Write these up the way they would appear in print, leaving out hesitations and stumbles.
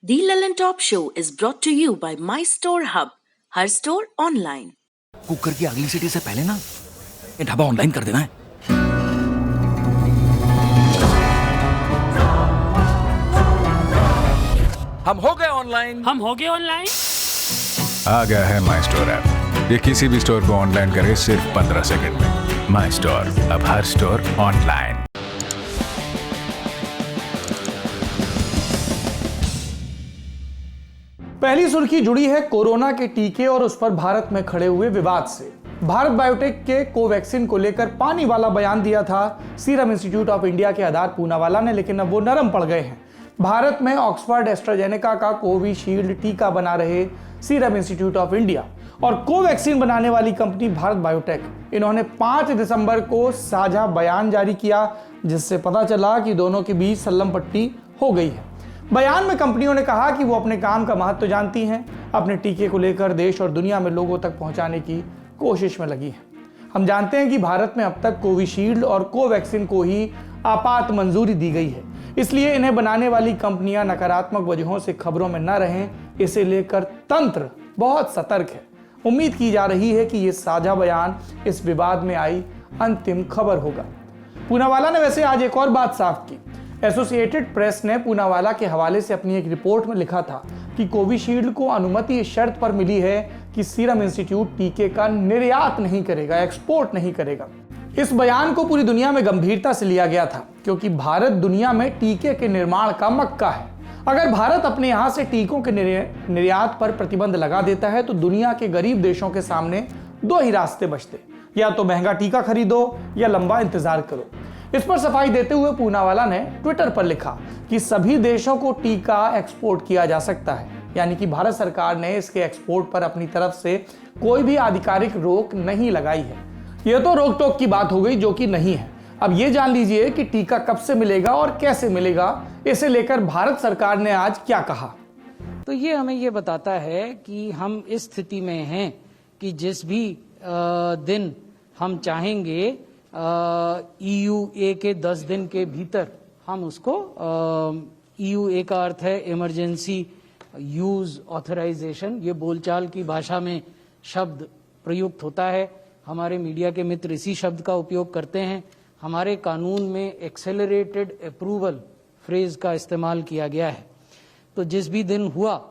The Lellan Top Show is brought to you by My Store Hub, her store online. Cooker की अगली सीटी से पहले ना ये ढाबा ऑनलाइन कर देना है। हम हो गए ऑनलाइन। आ गया है माई स्टोर ऐप। ये किसी भी स्टोर को ऑनलाइन करे सिर्फ 15 सेकंड में। माई स्टोर, अब हर स्टोर ऑनलाइन। पहली सुर्खी जुड़ी है कोरोना के टीके और उस पर भारत में खड़े हुए विवाद से। भारत बायोटेक के कोवैक्सीन को लेकर पानी वाला बयान दिया था सीरम इंस्टीट्यूट ऑफ इंडिया के आधार पूनावाला ने, लेकिन अब वो नरम पड़ गए हैं। भारत में ऑक्सफर्ड एस्ट्राजेनेका का कोविशील्ड टीका बना रहे सीरम इंस्टीट्यूट ऑफ इंडिया और कोवैक्सीन बनाने वाली कंपनी भारत बायोटेक, इन्होंने 5 दिसंबर को साझा बयान जारी किया, जिससे पता चला कि दोनों के बीच सल्लम पट्टी हो गई है। बयान में कंपनियों ने कहा कि वो अपने काम का महत्व जानती हैं, अपने टीके को लेकर देश और दुनिया में लोगों तक पहुंचाने की कोशिश में लगी हैं। हम जानते हैं कि भारत में अब तक कोविशील्ड और कोवैक्सीन को ही आपात मंजूरी दी गई है, इसलिए इन्हें बनाने वाली कंपनियां नकारात्मक वजहों से खबरों में न रहें, इसे लेकर तंत्र बहुत सतर्क है। उम्मीद की जा रही है कि ये साझा बयान इस विवाद में आई अंतिम खबर होगा। पूनावाला ने वैसे आज एक और बात साफ की। एसोसिएटेड प्रेस ने पूनावाला के हवाले से अपनी एक रिपोर्ट में लिखा था कि कोविशील्ड को अनुमति इस शर्त पर मिली है कि सीरम इंस्टीट्यूट टीके का निर्यात नहीं करेगा, एक्सपोर्ट नहीं करेगा। इस बयान को पूरी दुनिया में गंभीरता से लिया गया था, क्योंकि भारत दुनिया में टीके के निर्माण का मक्का है। अगर भारत अपने यहाँ से टीकों के निर्यात पर प्रतिबंध लगा देता है तो दुनिया के गरीब देशों के सामने 2 ही रास्ते बचते, या तो महंगा टीका खरीदो या लंबा इंतजार करो। इस पर सफाई देते हुए पूनावाला ने ट्विटर पर लिखा कि सभी देशों को टीका एक्सपोर्ट किया जा सकता है, यानी कि भारत सरकार ने इसके एक्सपोर्ट पर अपनी तरफ से कोई भी आधिकारिक रोक नहीं लगाई है। यह तो रोक टोक की बात हो गई जो कि नहीं है। अब ये जान लीजिए कि टीका कब से मिलेगा और कैसे मिलेगा, इसे लेकर भारत सरकार ने आज क्या कहा। तो ये हमें ये बताता है कि हम इस स्थिति में हैं कि जिस भी दिन हम चाहेंगे EUA के 10 दिन के भीतर हम उसको EUA का अर्थ है इमरजेंसी यूज ऑथराइजेशन, ये बोलचाल की भाषा में शब्द प्रयुक्त होता है। हमारे मीडिया के मित्र इसी शब्द का उपयोग करते हैं। हमारे कानून में एक्सेलरेटेड अप्रूवल फ्रेज का इस्तेमाल किया गया है। तो जिस भी दिन हुआ,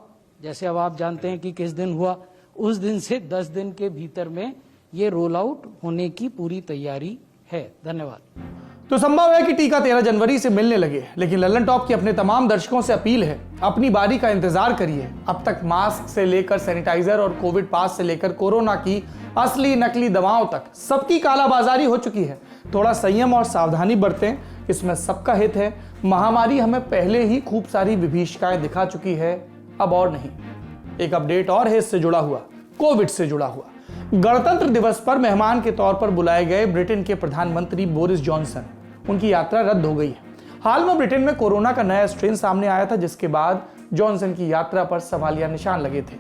जैसे अब आप जानते हैं कि किस दिन हुआ, उस दिन से 10 दिन के भीतर में ये रोल आउट होने की पूरी तैयारी है। धन्यवाद। तो संभव है कि टीका 13 जनवरी से मिलने लगे, लेकिन लल्लन टॉप की अपने तमाम दर्शकों से अपील है, अपनी बारी का इंतजार करिए। अब तक मास्क से लेकर सैनिटाइजर और कोविड पास से लेकर कोरोना की असली नकली दवाओं तक सबकी कालाबाजारी हो चुकी है। थोड़ा संयम और सावधानी बरतें, इसमें सबका हित है। महामारी हमें पहले ही खूब सारी विभीषिकाएं दिखा चुकी है, अब और नहीं। एक अपडेट और है इससे जुड़ा हुआ, कोविड से जुड़ा हुआ। गणतंत्र दिवस पर मेहमान के तौर पर बुलाए गए ब्रिटेन के प्रधानमंत्री बोरिस जॉनसन, उनकी यात्रा रद्द हो गई है। हाल में ब्रिटेन में कोरोना का नया स्ट्रेन सामने आया था, जिसके बाद जॉनसन की यात्रा पर सवालिया निशान लगे थे।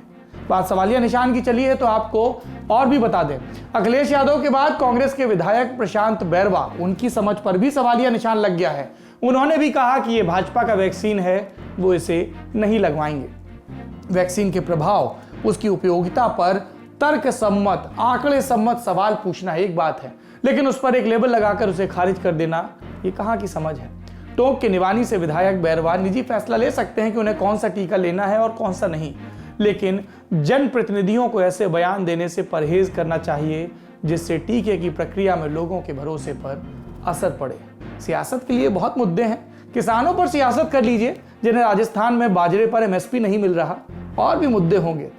बात सवालिया निशान की चली है तो आपको और भी बता दें, अखिलेश यादव के बाद कांग्रेस के विधायक प्रशांत बैरवा, उनकी समझ पर भी सवालिया निशान लग गया है। उन्होंने भी कहा कि ये भाजपा का वैक्सीन है, वो इसे नहीं लगवाएंगे। वैक्सीन के प्रभाव, उसकी उपयोगिता पर तर्क सम्मत, आंकड़े सम्मत सवाल पूछना एक बात है, लेकिन उस पर एक लेबल लगाकर उसे खारिज कर देना, ये कहां की समझ है। टोंक के निवानी से विधायक बैरवा निजी फैसला ले सकते हैं कि उन्हें कौन सा टीका लेना है और कौन सा नहीं, लेकिन जनप्रतिनिधियों को ऐसे बयान देने से परहेज करना चाहिए जिससे टीके की प्रक्रिया में लोगों के भरोसे पर असर पड़े। सियासत के लिए बहुत मुद्दे हैं, किसानों पर सियासत कर लीजिए जिन्हें राजस्थान में बाजरे पर MSP नहीं मिल रहा, और भी मुद्दे होंगे।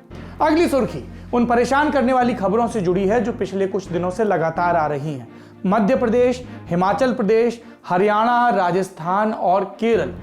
अगली सुर्खी उन परेशान करने वाली खबरों से जुड़ी है जो पिछले कुछ दिनों से लगातार आ रही हैं। मध्य प्रदेश, हिमाचल प्रदेश, हरियाणा, राजस्थान और केरल,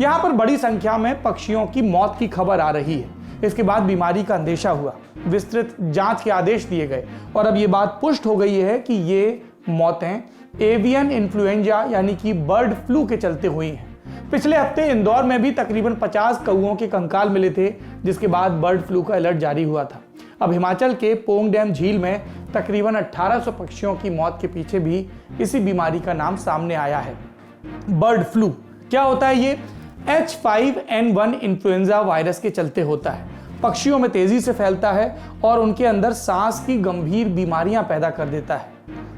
यहां पर बड़ी संख्या में पक्षियों की मौत की खबर आ रही है। इसके बाद बीमारी का अंदेशा हुआ, विस्तृत जांच के आदेश दिए गए और अब ये बात पुष्ट हो गई है कि ये मौतें एवियन इन्फ्लुएंजा यानी कि बर्ड फ्लू के चलते हुई हैं। पिछले हफ्ते इंदौर में भी तकरीबन 50 कौओं के कंकाल मिले थे, जिसके बाद बर्ड फ्लू का अलर्ट जारी हुआ था। अब हिमाचल के पोंग डैम झील में तकरीबन 1800 पक्षियों की मौत के पीछे भी इसी बीमारी का नाम सामने आया है, बर्ड फ्लू। क्या होता है ये? H5N1 इन्फ्लुएंजा वायरस के चलते होता है। पक्षियों में तेजी से फैलता है और उनके अंदर सांस की गंभीर बीमारियां पैदा कर देता है।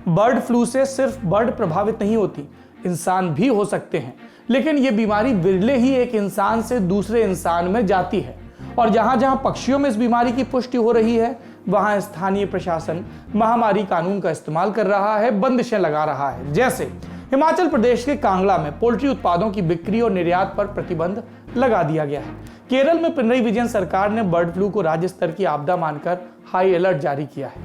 बर्ड फ्लू से सिर्फ बर्ड प्रभावित नहीं होती, इंसान भी हो सकते हैं, लेकिन यह बीमारी विरले ही एक इंसान से दूसरे इंसान में जाती है। और जहां जहां पक्षियों में इस बीमारी की पुष्टि हो रही है, वहां स्थानीय प्रशासन महामारी कानून का इस्तेमाल कर रहा है, बंदिशें लगा रहा है। जैसे हिमाचल प्रदेश के कांगड़ा में पोल्ट्री उत्पादों की बिक्री और निर्यात पर प्रतिबंध लगा दिया गया है। केरल में पिनरई विजयन सरकार ने बर्ड फ्लू को राज्य स्तर की आपदा मानकर हाई अलर्ट जारी किया है।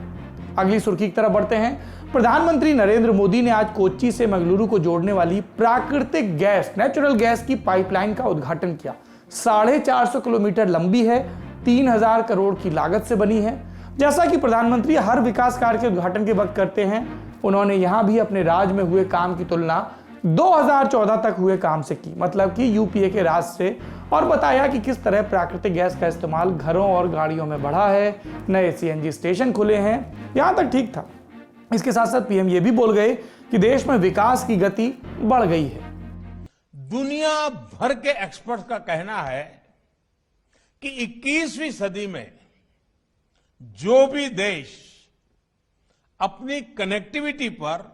अगली सुर्खी की तरफ बढ़ते हैं। प्रधानमंत्री नरेंद्र मोदी ने आज कोच्चि से मंगलुरु को जोड़ने वाली प्राकृतिक गैस नेचुरल गैस की पाइपलाइन का उद्घाटन किया। 450 किलोमीटर लंबी है, 3000 करोड़ की लागत से बनी है। जैसा कि प्रधानमंत्री हर विकास कार्य के उद्घाटन के वक्त करते हैं, उन्होंने यहां भी अपने राज में हुए काम की तुलना 2014 तक हुए काम से की, मतलब कि यूपीए के राज से, और बताया कि किस तरह प्राकृतिक गैस का इस्तेमाल घरों और गाड़ियों में बढ़ा है, नए सीएनजी स्टेशन खुले हैं। यहां तक ठीक था। इसके साथ साथ पीएम ये भी बोल गए कि देश में विकास की गति बढ़ गई है। दुनिया भर के एक्सपर्ट्स का कहना है कि 21वीं सदी में जो भी देश अपनी कनेक्टिविटी पर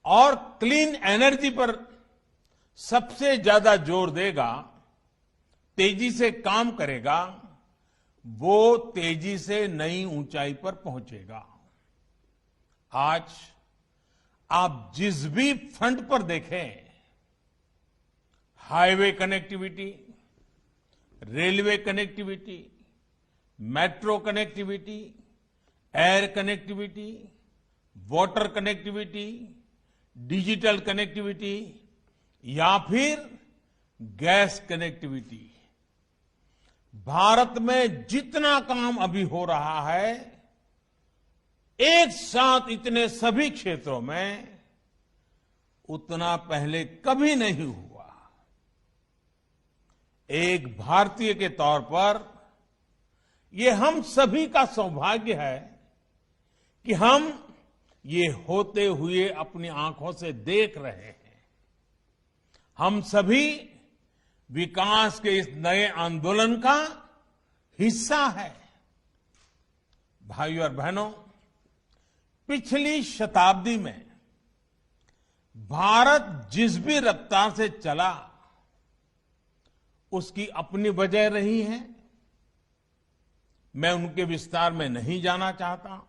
और क्लीन एनर्जी पर सबसे ज्यादा जोर देगा, तेजी से काम करेगा, वो तेजी से नई ऊंचाई पर पहुंचेगा। आज आप जिस भी फ्रंट पर देखें, highway connectivity, railway connectivity, metro connectivity, air connectivity, water connectivity, digital connectivity या फिर गैस कनेक्टिविटी, भारत में जितना काम अभी हो रहा है, एक साथ इतने सभी क्षेत्रों में उतना पहले कभी नहीं हुआ। एक भारतीय के तौर पर यह हम सभी का सौभाग्य है कि हम ये होते हुए अपनी आंखों से देख रहे हैं। हम सभी विकास के इस नए आंदोलन का हिस्सा है। भाइयों और बहनों, पिछली शताब्दी में भारत जिस भी रफ्तार से चला, उसकी अपनी वजह रही है। मैं उनके विस्तार में नहीं जाना चाहता,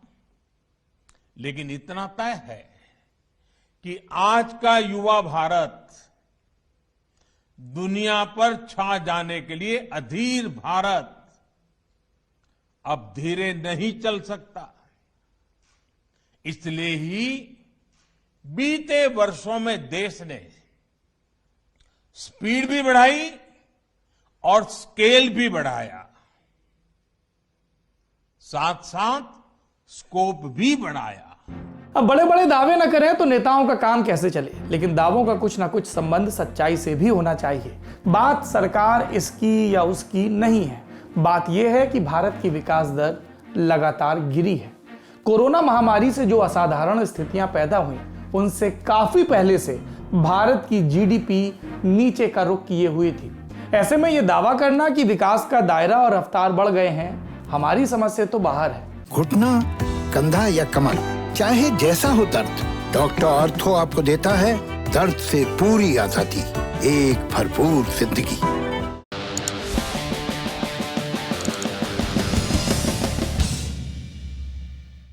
लेकिन इतना तय है कि आज का युवा भारत दुनिया पर छा जाने के लिए अधीर भारत अब धीरे नहीं चल सकता। इसलिए ही बीते वर्षों में देश ने स्पीड भी बढ़ाई और स्केल भी बढ़ाया, साथ साथ स्कोप भी बढ़ाया। अब बड़े बड़े दावे न करें तो नेताओं का काम कैसे चले, लेकिन दावों का कुछ ना कुछ संबंध सच्चाई से भी होना चाहिए। बात सरकार इसकी या उसकी नहीं है, बात यह है कि भारत की विकास दर लगातार गिरी है। कोरोना महामारी से जो असाधारण स्थितियां पैदा हुई, उनसे काफी पहले से भारत की जीडीपी नीचे का रुख किए हुई थी। ऐसे में यह दावा करना कि विकास का दायरा और रफ्तार बढ़ गए हैं, हमारी समझ से तो बाहर है। घुटना, कंधा या कमर, चाहे जैसा हो दर्द, डॉक्टर ऑर्थो आपको देता है दर्द से पूरी आजादी, एक भरपूर जिंदगी।